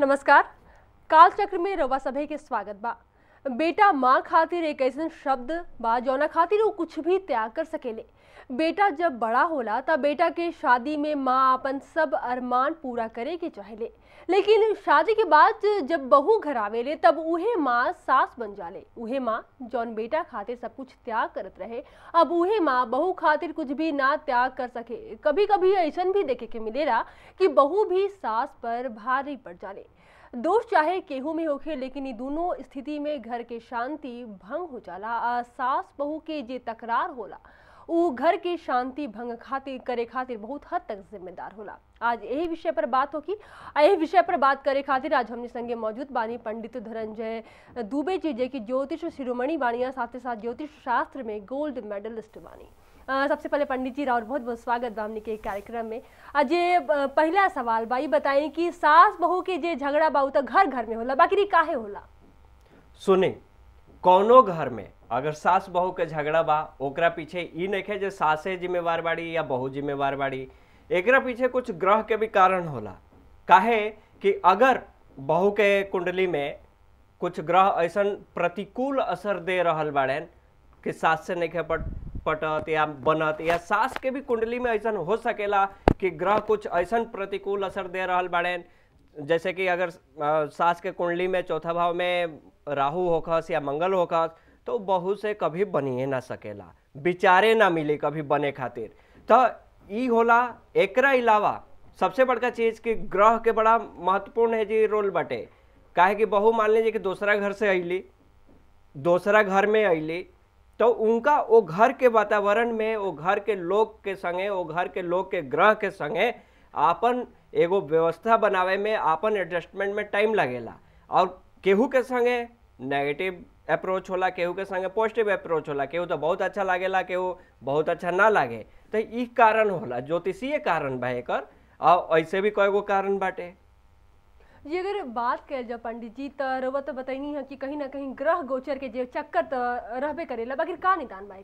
नमस्कार। काल चक्र में रवा सभे के स्वागत बा। बेटा माँ खातिर एक ऐसा शब्द बा जौना खातिर वो कुछ भी त्याग कर सकेले। बेटा जब बड़ा होला तब बेटा के शादी में माँ अपन सब अरमान पूरा करे के चाहेले, लेकिन शादी के बाद जब बहू घर आवेले तब उहे माँ सास बन जाले। उहे माँ जौन बेटा खातिर सब कुछ त्याग करत रहे, अब उहे माँ बहू खातिर कुछ भी ना त्याग कर सके। कभी कभी ऐसा भी देखे के मिलेला कि बहू भी सास पर भारी पड़ जाले। दोष चाहे केहू में होखे, लेकिन ये दोनों स्थिति में घर के शांति भंग हो जाला। सास बहू के जे तकरार होला वो घर के शांति भंग खातिर बहुत हद तक जिम्मेदार होला। आज यही विषय पर बात होगी। यही विषय पर बात करे खातिर आज हमने संगे मौजूद बानी पंडित धनंजय दुबे जी, जे की ज्योतिष शिरोमणि बानी, साथ ही साथ ज्योतिष शास्त्र में गोल्ड मेडलिस्ट बानी। सबसे पहले पंडित जी और बहुत बहुत स्वागत बा हमनी के कार्यक्रम में। आज ये पहला सवाल बा, ई बताई कि सास बहू के जे झगड़ा बा तो घर घर में होला, बाकी काहे होला? सुनी, कौनो घर में अगर सास बहू के झगड़ा बा ओकरा पीछे ई नइखे जे सासे जिम्मेवार बाड़ी या बहू जिम्मेवार बाड़ी। एकरा पीछे कुछ ग्रह के भी कारण होला। काहे कि अगर बहू के कुंडली में कुछ ग्रह ऐसन प्रतिकूल असर दे रहल बाड़ेन कि सास से नइखे पटत या बनत, या सास के भी कुंडली में ऐसा हो सकेला कि ग्रह कुछ ऐसा प्रतिकूल असर दे रहल बाड़ेन, जैसे कि अगर सास के कुंडली में चौथा भाव में राहु होखस या मंगल होखस तो बहू से कभी बनिए ना सकेला, विचारे ना मिली कभी बने खातिर। तो ई होला। एकरा अलावा सबसे बड़का चीज कि ग्रह के बड़ा महत्वपूर्ण है जी रोल बटे। काहे कि बहू मान लीजिए कि दूसरा घर से अली, दूसरा घर में अली, तो उनका वो घर के वातावरण में, वो घर के लोग के संगे, वो घर के लोग के ग्रह के संगे आपन एगो व्यवस्था बनावे में, आपन एडजस्टमेंट में टाइम लगेला। और केहू के संगे नेगेटिव अप्रोच होला, केहू के संगे पॉजिटिव अप्रोच होला, केहू तो बहुत अच्छा लागेला, केहू बहुत अच्छा ना लागे। तो ई कारण होला, ज्योतिषीय कारण बा एकर। और ऐसे भी कई गो कारण बाटे जी। अगर बात कर जा पंडित जी तो रउआ तो बताइनी है कि कहीं ना कहीं ग्रह गोचर के जे चक्कर तो रहबे करेला, बाकी का निदान बा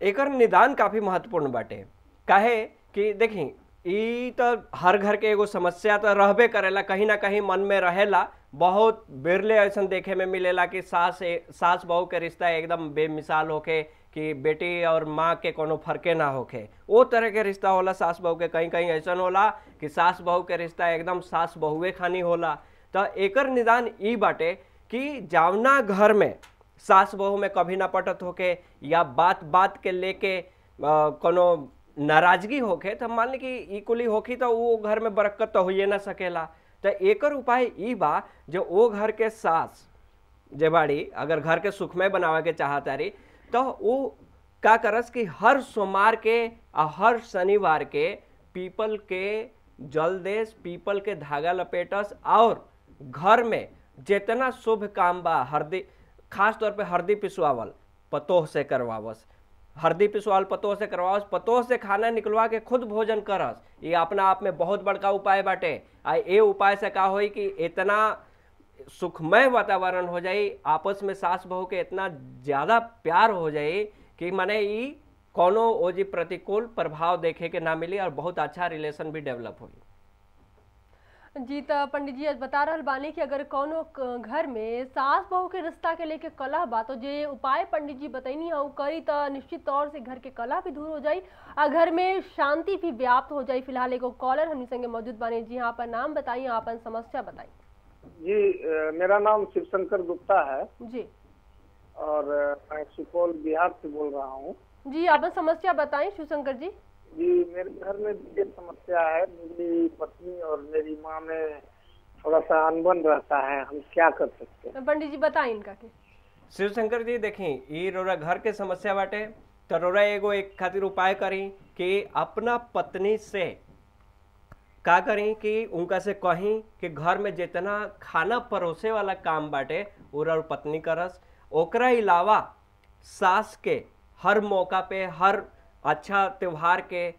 एकर निदान काफी महत्वपूर्ण बाटे। काहे कि देखी, ई तो हर घर के एगो समस्या तो रहबे करेला, कहीं ना कहीं मन में रहेला। बहुत बिरले ऐसा देखे में मिलेला कि सास बहू के रिश्ता एकदम बेमिसाल होके कि बेटी और माँ के कोनो फर्के ना होके, वो तरह के रिश्ता होला सास बहू के। कहीं कहीं ऐसा होला कि सास बहू के रिश्ता एकदम सास बहुए खानी होला। तो एकर निदान ई बाटे कि जावना घर में सास बहू में कभी ना पटत होके या बात बात के लेके कोनो नाराजगी होके, तो मान ली कि ई कुली होखी तो वो घर में बरकत तो होइए ना सकेला। तो एकर उपाय ई बा जो वो घर के सास जे बाड़ी अगर घर के सुखमय बनावे के चाहतारी तो वो का करस कि हर सोमवार के और हर शनिवार के पीपल के जल देस, पीपल के धागा लपेटस, और घर में जितना शुभ काम बा, हरदी खास तौर पे हरदी पिसवावल पतोह से करवावस, हरदी पिसवाल पतोह से करवावस, पतोह से खाना निकलवा के खुद भोजन करस। ये अपना आप में बहुत बड़का उपाय बाटे। ये उपाय से का होई कि इतना सुखमय वातावरण हो जाई, आपस में सास बहू के इतना ज्यादा प्यार हो जाई कि माने ई कोनो ओजी प्रतिकूल प्रभाव देखे के ना मिली और बहुत अच्छा रिलेशन भी डेवलप होई। जी। तो पंडित जी आज बता रहल बानी कि अगर कोनो घर में सास बहू के रिश्ता के लेके कलह बा तो जे उपाय पंडित जी बताइनी है करी तो निश्चित तौर से घर के कलह भी दूर हो जाई और घर में शांति भी व्याप्त हो जाई। फिलहाल एगो कॉलर हमनी संगे मौजूद बानी जी। हाँ, अपन नाम बताइए, अपन समस्या बताई। जी, मेरा नाम शिवशंकर गुप्ता है जी, और मैं सुपौल बिहार से बोल रहा हूँ। जी, अपन समस्या बताएं शिवशंकर जी। जी, मेरे घर में ये समस्या है, मेरी पत्नी और मेरी माँ में थोड़ा सा अनबन रहता है, हम क्या कर सकते हैं? पंडित जी बताएं इनका के। शिवशंकर जी देखी, ई रोरा घर के समस्या बाटे तो रोरा एगो एक खातिर उपाय करी कि अपना पत्नी से का करी कि उनका से कहीं कि घर में जितना खाना परोसे वाला काम बाटे और पत्नी करस। ओकरा अलावा सास के हर मौका पे, हर अच्छा त्योहार के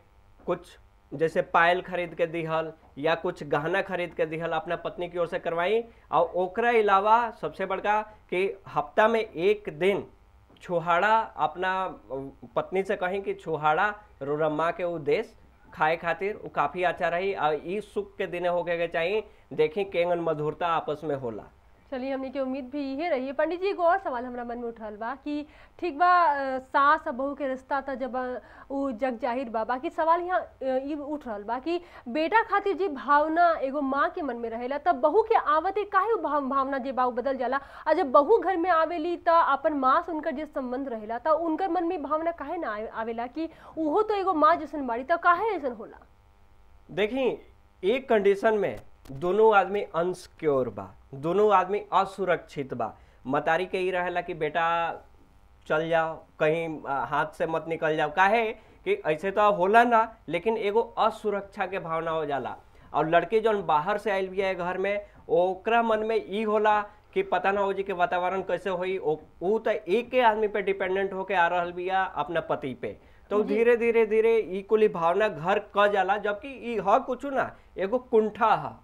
कुछ जैसे पायल खरीद के दिहल या कुछ गहना खरीद के दिहल अपना पत्नी की ओर से करवाई। और ओकरा अलावा सबसे बड़का कि हफ्ता में एक दिन छुहाड़ा अपना पत्नी से कहीं कि छुहाड़ा रोरा माँ के उद्देश्य खाए खातिर वो काफी अच्छा रही। और ई सुख के दिने होके के चाहिए, देखी केंगन मधुरता आपस में होला। चलिए, हमने की उम्मीद भी यही रही है। पंडित जी, एगो और सवाल हमरा मन में उठल बा कि ठीक बा, सास और बहू के रिश्ता था जब उ जग जाहिर बा, बाकी सवाल यहाँ ई उठ रहल बा कि बेटा खातिर जी भावना एगो माँ के मन में रहेला, तब बहू के आवते काहे भावना जे बा बदल जाला, और जब बहू घर में आवेली त अपन माँ से उनका जे संबंध रहेला त उनकर मन में भावना काहे ना आवेला कि उहो तो एगो माँ जैसन बाड़ी, तब काहे ऐसन होला? देखी, एक कंडीशन में दोनों आदमी अनसिक्योर बा, दोनों आदमी असुरक्षित बा। मतारी के ही रहेला कि बेटा चल जाओ, कहीं हाथ से मत निकल जाओ, काहे कि ऐसे तो होला ना, लेकिन एगो असुरक्षा के भावना हो जाला। और लड़के जौन बाहर से आयल भी है घर में, ओकरा मन में ई होला कि पता ना हो जी के वातावरण कैसे होई। ऊ तो एक के आदमी पे डिपेंडेंट होके आ रहल बिया अपना पति पे, तो धीरे धीरे धीरे ई कुली भावना घर क जाला, जबकि ई ह कुछ ना, एगो कुंठा ह,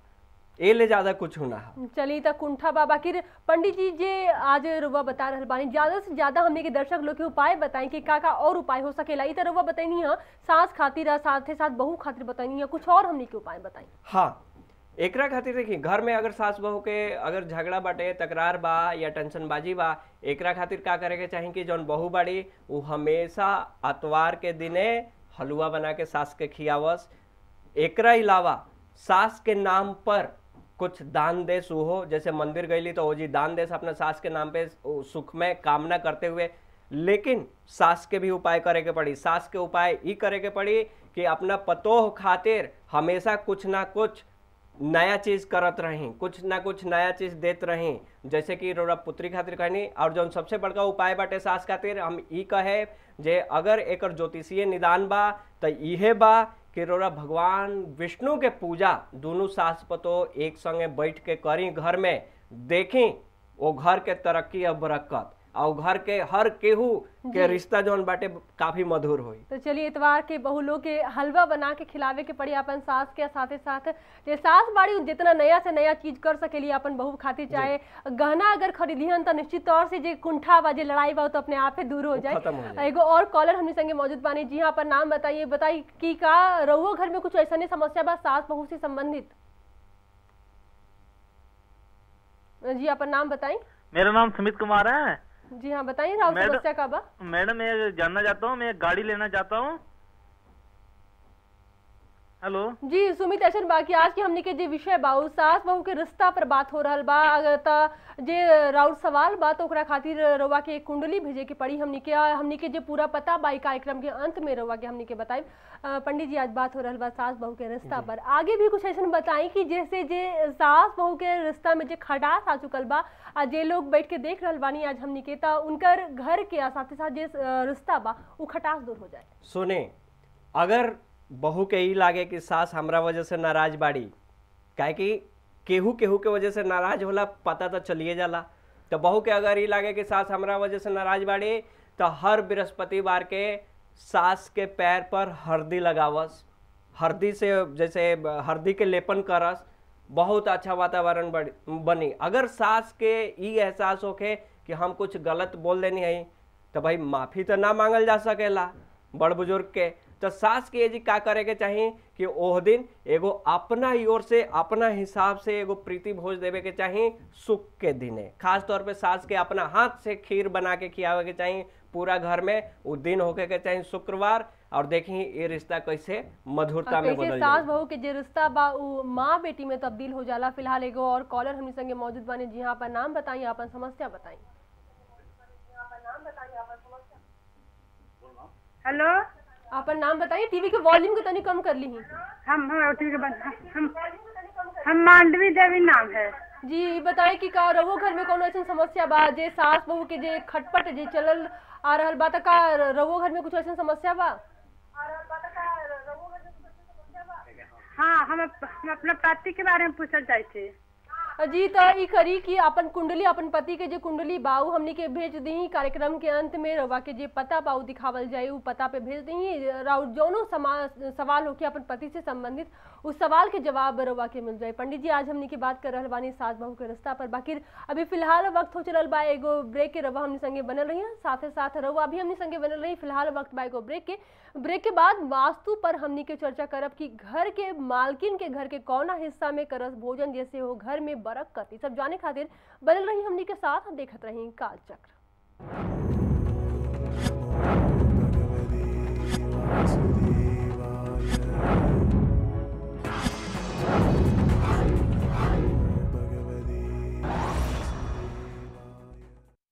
ए ले ज्यादा कुछ ना है। चलिए, त कुंठा बा। बाकी पंडित जी जे आज रुआ बता रहल बानी, ज्यादा से ज्यादा हमने के दर्शक लोग के उपाय बताएं कि का और उपाय हो सकेला। ई त रुआ बताइनी है सास खातिर, साथ ही साथ बहू खातिर बताइनी है, कुछ और हमने के उपाय बताई। हाँ, एकरा खातिर देखिए, घर में अगर सास बहू के अगर झगड़ा बाटे, तकरार बा या टेंशन बाजी बा, एकरा खातिर का करे के चाहिए कि जौन बहू बाड़ी वो हमेशा आतवार के दिने हलवा बना के सास के खियावस। एकरा अलावा सास के नाम पर कुछ दान देश हो, जैसे मंदिर गईली तो वो जी दान देश अपना सास के नाम पे सुख में कामना करते हुए। लेकिन सास के भी उपाय करे के पड़ी। सास के उपाय ई करे के पड़ी कि अपना पतोह खातिर हमेशा कुछ ना कुछ नया चीज करत रही, कुछ ना कुछ नया चीज देत रही, जैसे कि रोरा पुत्री खातिर कहनी। और जो सबसे बड़का उपाय बाटे सास खातिर, हम ई कहे जे अगर एकर ज्योतिषीय निदान बा तो इहे बा कि रोरा भगवान विष्णु के पूजा दोनों सास पतो एक संगे बैठ के करी घर में, देखी वो घर के तरक्की और बरकत और घर के हर केहू के रिश्ता जौन बाटे काफी मधुर होई। तो चलिए, इतवार के बहू लोग के हलवा बना के खिलावे के पड़ी अपन सास के, साथे साथ जे सास बाड़ी जितना नया से नया चीज कर सकेली अपन बहू खातिर, चाहे गहना अगर खरीदिहन तो निश्चित तौर से जे कुंठा बा, जे लड़ाई बा तो अपने आप दूर हो जाए। एगो और कॉलर हमने संगे मौजूद बानी। जी हाँ, अपन नाम बताइए, बताई कि का रहुओ घर में कुछ ऐसा समस्या बा सास बहू से संबंधित? जी, अपन नाम बताई। मेरा नाम सुमित कुमार है। जी हाँ, बताइए राहुल, समस्या का बा? मैडम, मैं जानना चाहता हूँ, मैं गाड़ी लेना चाहता हूँ। हेलो जी सुमित, ऐसा बाकी आज की हमने के जे विषय बा सास बहू के रिश्ता पर बात हो रहा बा, अगर जे राउर सवाल बा तो ओकरा खातिर रवा के एक कुंडली भेजे के पड़ी। हमने के जे पूरा पता बा कार्यक्रम के अंत में रवा के हमने के बताई। पंडित जी, आज बात हो रहा बा सास बहू के रिश्ता पर, आगे भी कुछ ऐसा बताई कि जैसे जे सास बहू के रिश्ता में जे खटास आ चुकल बा, जे लोग बैठ के देख रहल बानी आज हमने के, ता उनकर घर के साथ ही साथ जे रिश्ता बा वो खटास दूर हो जाए। सुने, अगर बहू के ई लागे कि सास हमरा वजह से नाराज बाड़ी, काहे कि केहू केहू के वजह से नाराज होला पता तो चलिए जाला, तो बहू के अगर ई लागे कि सास हमरा वजह से नाराज बाड़ी तो हर बृहस्पतिवार के सास के पैर पर हल्दी लगावस, हल्दी से जैसे हल्दी के लेपन करस, बहुत अच्छा वातावरण बनी। अगर सास के ई एहसास होके कि हम कुछ गलत बोल देनी है तो भाई माफी तो ना मांगल जा सकेला बड़ बुजुर्ग के, तो सास के जी का करे के चाहिए कि ओह दिन एगो अपना ओर से अपना हिसाब से एगो प्रीति भोज देवे के चाहिए सुख के दिने। खास तौर पे सास के अपना हाथ से खीर बना के खियावे के चाहिए पूरा घर में, वो दिन होके के चाहिए शुक्रवार। और देखिए ये रिश्ता कैसे मधुरता में बदल सास बहू के जे रिश्ता बा वो माँ बेटी में तब्दील हो जाला। फिलहाल एगो और कॉलर हमनी संगे मौजूद बानी। जी हाँ, अपन नाम बताइए, अपन समस्या बताइए। हेलो, अपन नाम बताइए, टीवी के वॉल्यूम को तनी कम कर ली। हम मांडवी देवी नाम है जी। बताए कि का रवो घर में कोनो ऐसी समस्या बा जे सास बहू के जे खटपट जे चलल आ रहल बा, त का रवो घर में कुछ ऐसी समस्या बा? हाँ, हम अपना पति के बारे में पूछल चाहे थे। जी, तो ई करी कि अपन कुंडली, अपन पति के जे कुंडली बाऊ हमनी के भेज दी। कार्यक्रम के अंत में रवा के जे पता बाऊ दिखावल जाए, वो पता पे भेज दी। राउर जौनो सवाल हो कि अपन पति से संबंधित उस सवाल के जवाब रउआ के मिल जाए। पंडित जी, आज हमनी की बात कर रहल बानी सास बहू के रिश्ता पर, बाकी अभी फिलहाल वक्त हो चलल बा एगो ब्रेक के। रउआ हमनी संगे बनल रही, साथे साथ रउआ भी हमनी संगे बनल रही। फिलहाल वक्त बा एगो ब्रेक के बाद वास्तु पर हमनी के चर्चा करब कि घर के मालकिन के घर के कौना हिस्सा में करस भोजन जैसे हो घर में बरकत, ई सब जाने खातिर बनल रही हमनी के साथ, देखत रही काल चक्र।